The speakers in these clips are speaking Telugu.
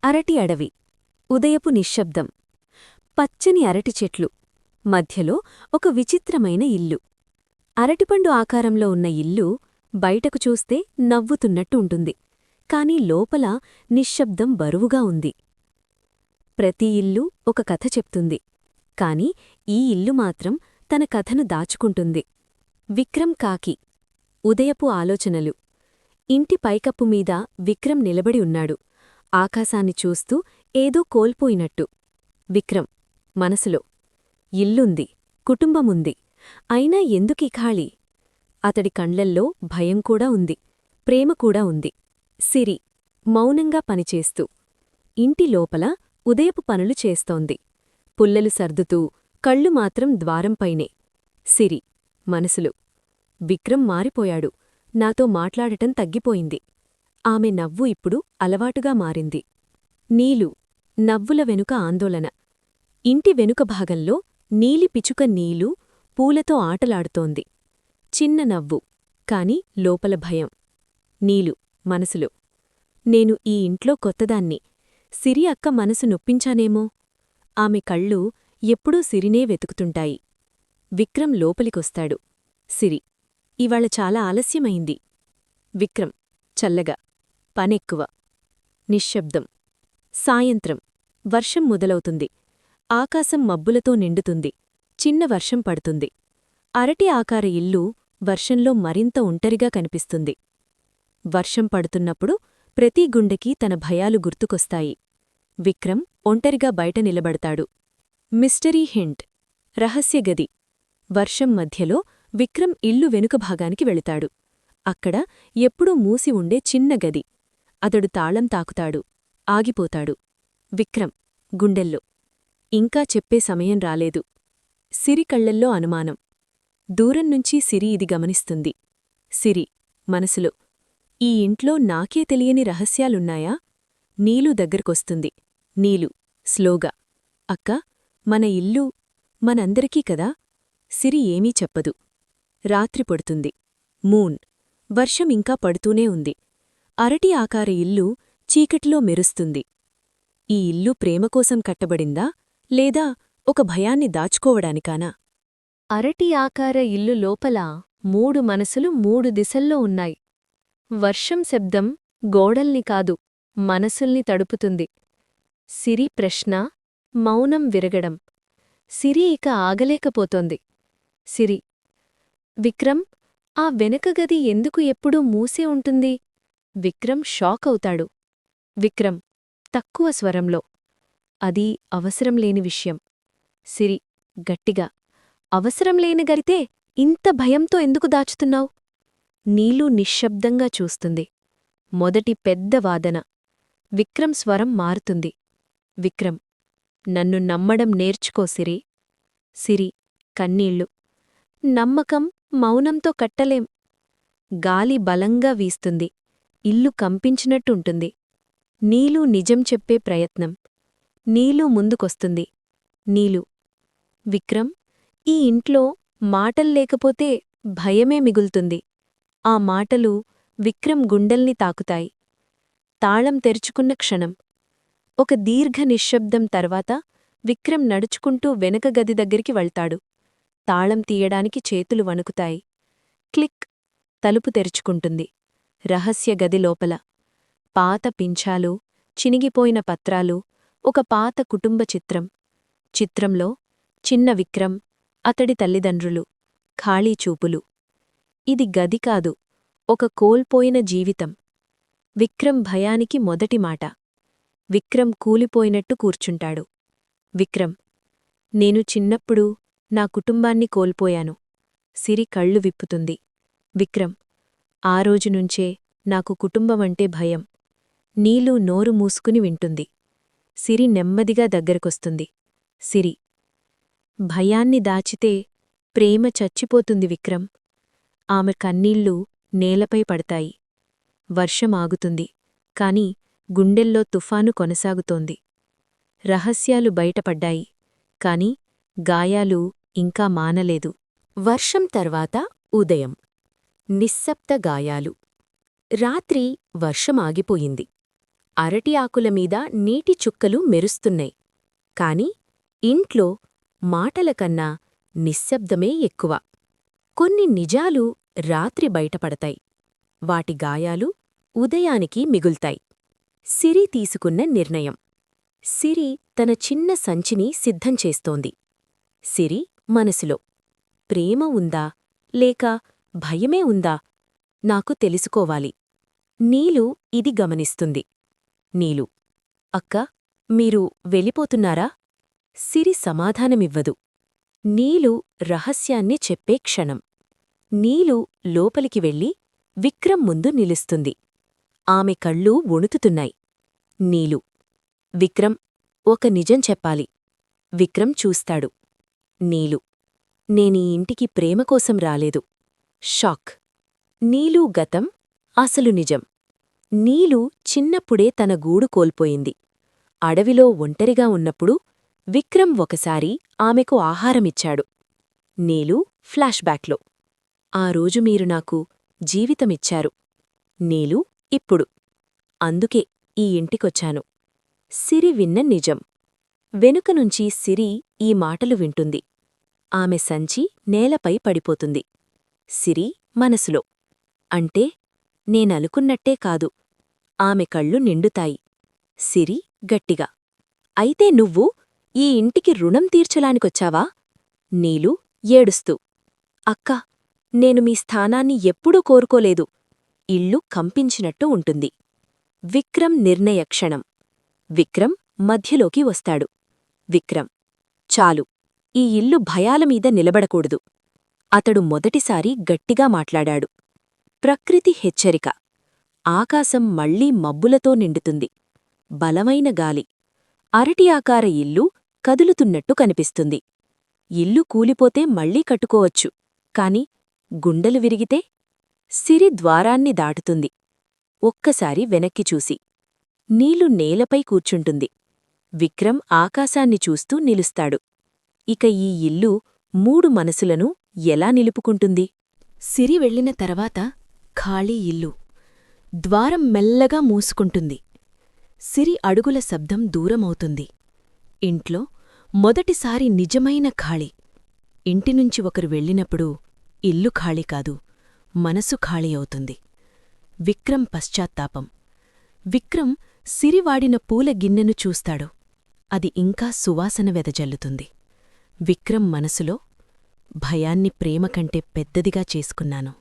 అరటి అడవి ఉదయపు నిశ్శబ్దం పచ్చని అరటి చెట్లు మధ్యలో ఒక విచిత్రమైన ఇల్లు. అరటిపండు ఆకారంలో ఉన్న ఇల్లు బయటకు చూస్తే నవ్వుతున్నట్టు ఉంటుంది, కాని లోపల నిశ్శబ్దం బరువుగా ఉంది. ప్రతి ఇల్లు ఒక కథ చెప్తుంది, కాని ఈ ఇల్లు మాత్రం తన కథను దాచుకుంటుంది. విక్రమ్ కాకి ఉదయపు ఆలోచనలు. ఇంటి పైకప్పుమీద విక్రమ్ నిలబడి ఉన్నాడు, ఆకాశాన్ని చూస్తూ ఏదో కోల్పోయినట్టు. విక్రమ్ మనసులో ఇల్లుంది, కుటుంబముంది, అయినా ఎందుకీ ఖాళీ? అతడి కండ్లల్లో భయం కూడా ఉంది, ప్రేమ కూడా ఉంది. సిరి మౌనంగా పనిచేస్తూ ఇంటి లోపల ఉదయపు పనులు చేస్తోంది, పుల్లలు సర్దుతూ, కళ్ళు మాత్రం ద్వారంపైనే. సిరి మనసులో విక్రమ్ మారిపోయాడు, నాతో మాట్లాడటం తగ్గిపోయింది. ఆమె నవ్వు ఇప్పుడు అలవాటుగా మారింది. నీలు నవ్వుల వెనుక ఆందోళన. ఇంటి వెనుక భాగంలో నీలి పిచుక నీలు పూలతో ఆటలాడుతోంది. చిన్న నవ్వు, కాని లోపల భయం. నీలు మనసులో నేను ఈ ఇంట్లో కొత్తదాన్ని, సిరి అక్క మనసు నొప్పించానేమో. ఆమె కళ్ళు ఎప్పుడూ సిరినే వెతుకుతుంటాయి. విక్రమ్ లోపలికొస్తాడు. సిరి ఇవాళ చాలా ఆలస్యమైంది. విక్రమ్ చల్లగా పనెక్కువ. నిశ్శబ్దం. సాయంత్రం వర్షం మొదలవుతుంది. ఆకాశం మబ్బులతో నిండుతుంది. చిన్న వర్షం పడుతుంది. అరటి ఆకార ఇల్లు వర్షంలో మరింత ఒంటరిగా కనిపిస్తుంది. వర్షం పడుతున్నప్పుడు ప్రతి గుండెకి తన భయాలు గుర్తుకొస్తాయి. విక్రమ్ ఒంటరిగా బయట నిలబడతాడు. మిస్టరీ హింట్ రహస్యగది. వర్షం మధ్యలో విక్రమ్ ఇల్లు వెనుక భాగానికి వెళతాడు. అక్కడ ఎప్పుడూ మూసి ఉండే చిన్న గది. అతడు తాళం తాకుతాడు, ఆగిపోతాడు. విక్రమ్ గుండెల్లో ఇంకా చెప్పే సమయం రాలేదు. సిరి కళ్లల్లో అనుమానం. దూరంనుంచి సిరి ఇది గమనిస్తుంది. సిరి మనసులో ఈ ఇంట్లో నాకే తెలియని రహస్యాలున్నాయా? నీలు దగ్గరకొస్తుంది. నీలు స్లోగా అక్కా, మన ఇల్లు మనందరికీ కదా. సిరి ఏమీ చెప్పదు. రాత్రి పడుతుంది. మూన్ వర్షం ఇంకా పడుతూనే ఉంది. అరటి ఆకార ఇల్లు చీకటిలో మెరుస్తుంది. ఈ ఇల్లు ప్రేమకోసం కట్టబడిందా, లేదా ఒక భయాన్ని దాచుకోవడానికానా? అరటి ఆకార ఇల్లు లోపల 3 మనసులు 3 దిశల్లో ఉన్నాయి. వర్షం శబ్దం గోడల్ని కాదు, మనసుల్ని తడుపుతుంది. సిరి ప్రశ్న, మౌనం విరగడం. సిరి ఇక ఆగలేకపోతోంది. సిరి విక్రమ్, ఆ వెనక గది ఎందుకు ఎప్పుడూ మూసే ఉంటుంది? విక్రమ్ షాక్ అవుతాడు. విక్రమ్ తక్కువ స్వరంలో అది అవసరం లేని విషయం. సిరి గట్టిగా అవసరం లేని గరితే ఇంత భయంతో ఎందుకు దాచుతున్నావు? నీలు నిశ్శబ్దంగా చూస్తుంది. మొదటి పెద్ద వాదన. విక్రమ్ స్వరం మారుతుంది. విక్రమ్ నన్ను నమ్మడం నేర్చుకో సిరి. సిరి కన్నీళ్ళు. నమ్మకం మౌనంతో కట్టలేం. గాలి బలంగా వీస్తుంది. ఇల్లు కంపించినట్టుంటుంది. నీలు నిజం చెప్పే ప్రయత్నం. నీలు ముందుకొస్తుంది. నీలు విక్రమ్, ఈ ఇంట్లో మాటల్లేకపోతే భయమే మిగులుతుంది. ఆ మాటలు విక్రమ్ గుండెల్ని తాకుతాయి. తాళం తెరుచుకున్న క్షణం. ఒక దీర్ఘ నిశ్శబ్దం తర్వాత విక్రమ్ నడుచుకుంటూ వెనక గది దగ్గరికి వెళ్తాడు. తాళం తీయడానికి చేతులు వణుకుతాయి. క్లిక్ తలుపు తెరుచుకుంటుంది. రహస్య గది లోపల పాత పింఛాలు, చినిగిపోయిన పత్రాలు, ఒక పాత కుటుంబ చిత్రం. చిత్రంలో చిన్న విక్రమ్, అతడి తల్లిదండ్రులు, ఖాళీ చూపులు. ఇది గది కాదు, ఒక కోల్పోయిన జీవితం. విక్రమ్ భయానికి మొదటి మాట. విక్రమ్ కూలిపోయినట్టు కూర్చుంటాడు. విక్రమ్ నేను చిన్నప్పుడు నా కుటుంబాన్ని కోల్పోయాను. సిరి కళ్ళు విప్పుతుంది. విక్రమ్ ఆ రోజునుంచే నాకు కుటుంబమంటే భయం. నీలు నోరు మూసుకుని వింటుంది. సిరి నెమ్మదిగా దగ్గరకొస్తుంది. సిరి భయాన్ని దాచితే ప్రేమ చచ్చిపోతుంది విక్రమ్. ఆమె కన్నీళ్ళు నేలపై పడతాయి. వర్షం ఆగుతుంది, కాని గుండెల్లో తుఫాను కొనసాగుతోంది. రహస్యాలు బయటపడ్డాయి, కాని గాయాలు ఇంకా మానలేదు. వర్షం తర్వాత ఉదయం. నిశ్శబ్ద గాయాలు. రాత్రి వర్షం ఆగిపోయింది. అరటి ఆకులమీద నీటి చుక్కలు మెరుస్తున్నాయి. కాని ఇంట్లో మాటలకన్నా నిశ్శబ్దమే ఎక్కువ. కొన్ని నిజాలు రాత్రి బయటపడతాయి. వాటి గాయాలు ఉదయానికి మిగుల్తాయి. సిరి తీసుకున్న నిర్ణయం. సిరి తన చిన్న సంచిని సిద్ధం చేస్తోంది. సిరి మనసులో ప్రేమ ఉందా లేక భయమే ఉందా? నాకు తెలుసుకోవాలి. నీలు ఇది గమనిస్తుంది. నీలు: అక్కా, మీరు వెళ్ళిపోతున్నారా? సిరి సమాధానమివ్వదు. నీలు రహస్యాన్ని చెప్పే క్షణం. నీలు లోపలికి వెళ్ళి విక్రమ్ ముందు నిలుస్తుంది. ఆమె కళ్ళు వణుకుతున్నాయి. నీలు: విక్రమ్, ఒక నిజం చెప్పాలి. విక్రమ్ చూస్తాడు. నీలు: నేనీ ఇంటికి ప్రేమకోసం రాలేదు. షాక్. నీలు గతం, అసలు నిజం. నీలు చిన్నప్పుడే తన గూడు కోల్పోయింది. అడవిలో ఒంటరిగా ఉన్నప్పుడు విక్రమ్ ఒకసారి ఆమెకు ఆహారమిచ్చాడు. నీలు ఫ్లాష్బ్యాక్లో: ఆ రోజు మీరు నాకు జీవితమిచ్చారు. నీలు: ఇప్పుడు అందుకే ఈ ఇంటికొచ్చాను. సిరి విన్న నిజం. వెనుకనుంచి సిరి ఈ మాటలు వింటుంది. ఆమె సంచి నేలపై పడిపోతుంది. సిరి మనసులో: అంటే నేననుకున్నట్టే కాదు. ఆమె కళ్ళు నిండుతాయి. సిరి గట్టిగా: అయితే నువ్వు ఈ ఇంటికి రుణం తీర్చలానికొచ్చావా? నీలు ఏడుస్తూ: అక్కా, నేను మీ స్థానాన్ని ఎప్పుడూ కోరుకోలేదు. ఇల్లు కంపించినట్టు ఉంటుంది. విక్రమ్ నిర్ణయక్షణం. విక్రమ్ మధ్యలోకి వస్తాడు. విక్రమ్: చాలు, ఈ ఇల్లు భయాలమీద నిలబడకూడదు. అతడు మొదటిసారి గట్టిగా మాట్లాడాడు. ప్రకృతి హెచ్చరిక. ఆకాశం మళ్లీ మబ్బులతో నిండుతుంది. బలమైన గాలి. అరటి ఆకార ఇల్లు కదులుతున్నట్టు కనిపిస్తుంది. ఇల్లు కూలిపోతే మళ్లీ కట్టుకోవచ్చు, కాని గుండెలు విరిగితే? సిరి ద్వారాన్ని దాటుతుంది. ఒక్కసారి వెనక్కి చూసి నీలు నేలపై కూర్చుంటుంది. విక్రమ్ ఆకాశాన్ని చూస్తూ నిలుస్తాడు. ఇక ఈ ఇల్లు 3 మనసులను ఎలా నిలుపుకుంటుంది? సిరి వెళ్లిన తర్వాత ఖాళీ ఇల్లు. ద్వారం మెల్లగా మూసుకుంటుంది. సిరి అడుగుల శబ్దం దూరమవుతుంది. ఇంట్లో మొదటిసారి నిజమైన ఖాళీ. ఇంటినుంచి ఒకరు వెళ్ళినప్పుడు ఇల్లు ఖాళీ కాదు, మనసు ఖాళీ అవుతుంది. విక్రమ్ పశ్చాత్తాపం. విక్రమ్ సిరివాడిన పూల గిన్నెను చూస్తాడు. అది ఇంకా సువాసన వెదజల్లుతుంది. విక్రమ్ మనసులో: భయాన్ని ప్రేమ కంటే పెద్దదిగా చేసుకున్నాను.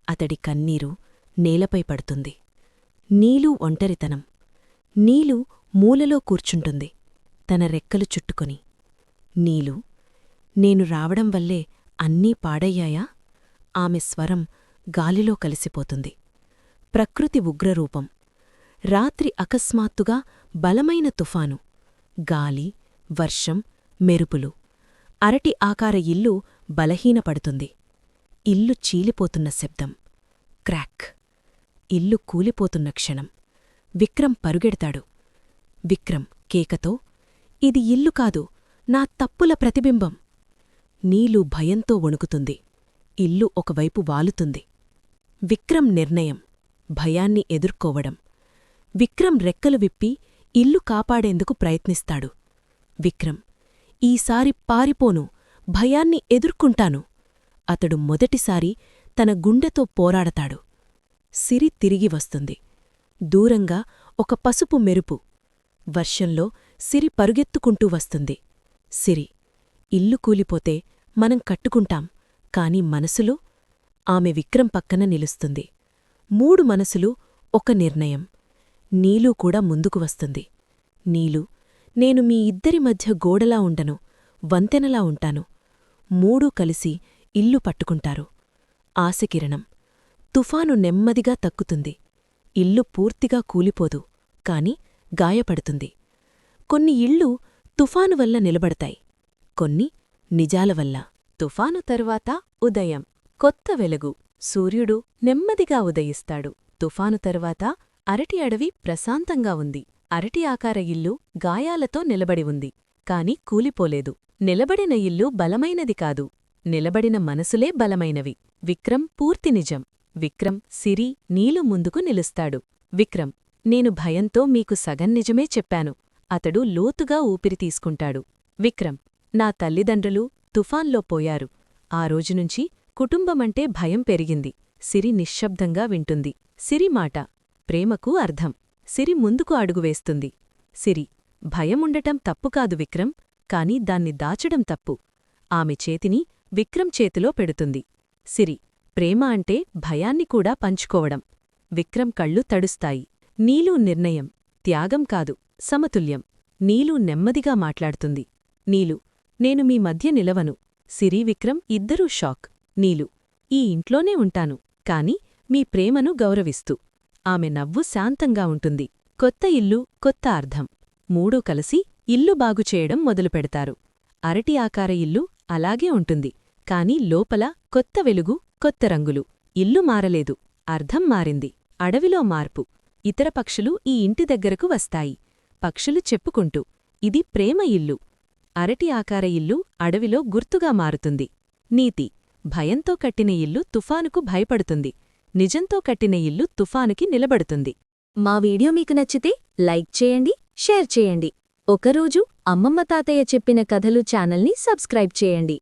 అతడి కన్నీరు నేలపై పడుతుంది. నీలు ఒంటరితనం. నీలు మూలలో కూర్చుంటుంది, తన రెక్కలు చుట్టుకొని. నీలు: నేను రావడం వల్లే అన్నీ పాడయ్యాయా? ఆమె స్వరం గాలిలో కలిసిపోతుంది. ప్రకృతి ఉగ్రరూపం. రాత్రి అకస్మాత్తుగా బలమైన తుఫాను. గాలి, వర్షం, మెరుపులు. అరటి ఆకార ఇల్లు బలహీనపడుతుంది. ఇల్లు చీలిపోతున్న శబ్దం. క్రాక్. ఇల్లు కూలిపోతున్న క్షణం. విక్రమ్ పరుగెడతాడు. విక్రమ్ కేకతో: ఇది ఇల్లు కాదు, నా తప్పుల ప్రతిబింబం. నీలు భయంతో వణుకుతుంది. ఇల్లు ఒకవైపు వాలుతుంది. విక్రమ్ నిర్ణయం: భయాన్ని ఎదుర్కోవడం. విక్రమ్ రెక్కలు విప్పి ఇల్లు కాపాడేందుకు ప్రయత్నిస్తాడు. విక్రమ్: ఈసారి పారిపోను, భయాన్ని ఎదుర్కొంటాను. అతడు మొదటిసారి తన గుండెతో పోరాడతాడు. సిరి తిరిగి వస్తుంది. దూరంగా ఒక పసుపు మెరుపు. వర్షంలో సిరి పరుగెత్తుకుంటూ వస్తుంది. సిరి: ఇల్లు కూలిపోతే మనం కట్టుకుంటాం, కాని మనసులో? ఆమె విక్రమ్ పక్కన నిలుస్తుంది. 3 మనసులు, ఒక నిర్ణయం. నీలు కూడా ముందుకు వస్తుంది. నీలు: నేను మీ ఇద్దరి మధ్య గోడలా ఉండను, వంతెనలా ఉంటాను. 3 కలిసి ఇల్లు పట్టుకుంటారు. ఆశకిరణం. తుఫాను నెమ్మదిగా తక్కుతుంది. ఇల్లు పూర్తిగా కూలిపోదు, కాని గాయపడుతుంది. కొన్ని ఇళ్ళు తుఫాను వల్ల నిలబడతాయి, కొన్ని నిజాల వల్ల. తుఫాను తరువాత ఉదయం. కొత్త వెలుగు. సూర్యుడు నెమ్మదిగా ఉదయిస్తాడు. తుఫాను తరువాత అరటి అడవి ప్రశాంతంగా ఉంది. అరటి ఆకార ఇల్లు గాయాలతో నిలబడి ఉంది, కాని కూలిపోలేదు. నిలబడిన ఇల్లు బలమైనది కాదు, నిలబడిన మనసులే బలమైనవి. విక్రమ్ పూర్తి నిజం. విక్రమ్, సిరి, నీలు ముందుకు నిలుస్తాడు. విక్రమ్: నేను భయంతో మీకు సగం నిజమే చెప్పాను. అతడు లోతుగా ఊపిరి తీసుకుంటాడు. విక్రమ్, నా తల్లిదండ్రులు తుఫాన్లో పోయారు. ఆ రోజునుంచి కుటుంబమంటే భయం పెరిగింది. సిరి నిశ్శబ్దంగా వింటుంది. సిరి మాట ప్రేమకు అర్థం. సిరి ముందుకు అడుగువేస్తుంది. సిరి, భయముండటం తప్పుకాదు విక్రమ్, కాని దాన్ని దాచడం తప్పు. ఆమె చేతిని విక్రమ్ చేతిలో పెడుతుంది. సిరి, ప్రేమ అంటే భయాన్ని కూడా పంచుకోవడం. విక్రమ్ కళ్ళు తడుస్తాయి. నీలు నిర్ణయం, త్యాగం కాదు, సమతుల్యం. నీలు నెమ్మదిగా మాట్లాడుతుంది. నీలు, నేను మీ మధ్య నిలవను. సిరి, విక్రమ్ ఇద్దరూ షాక్. నీలు, ఈ ఇంట్లోనే ఉంటాను, కాని మీ ప్రేమను గౌరవిస్తూ. ఆమె నవ్వు శాంతంగా ఉంటుంది. కొత్త ఇల్లు, కొత్త అర్థం. మూడూ కలిసి ఇల్లు బాగుచేయడం మొదలుపెడతారు. అరటి ఆకార ఇల్లు అలాగే ఉంటుంది, కాని లోపల కొత్త వెలుగు, కొత్త రంగులు. ఇల్లు మారలేదు, అర్థం మారింది. అడవిలో మార్పు. ఇతర పక్షులు ఈ ఇంటి దగ్గరకు వస్తాయి. పక్షులు చెప్పుకుంటూ, ఇది ప్రేమ ఇల్లు. అరటి ఆకార ఇల్లు అడవిలో గుర్తుగా మారుతుంది. నీతి, భయంతో కట్టిన ఇల్లు తుఫానుకు భయపడుతుంది. నిజంతో కట్టిన ఇల్లు తుఫానుకి నిలబడుతుంది. మా వీడియో మీకు నచ్చితే లైక్ చేయండి, షేర్ చేయండి. ఒకరోజు అమ్మమ్మ తాతయ్య చెప్పిన కథలు ఛానల్ని సబ్స్క్రైబ్ చేయండి.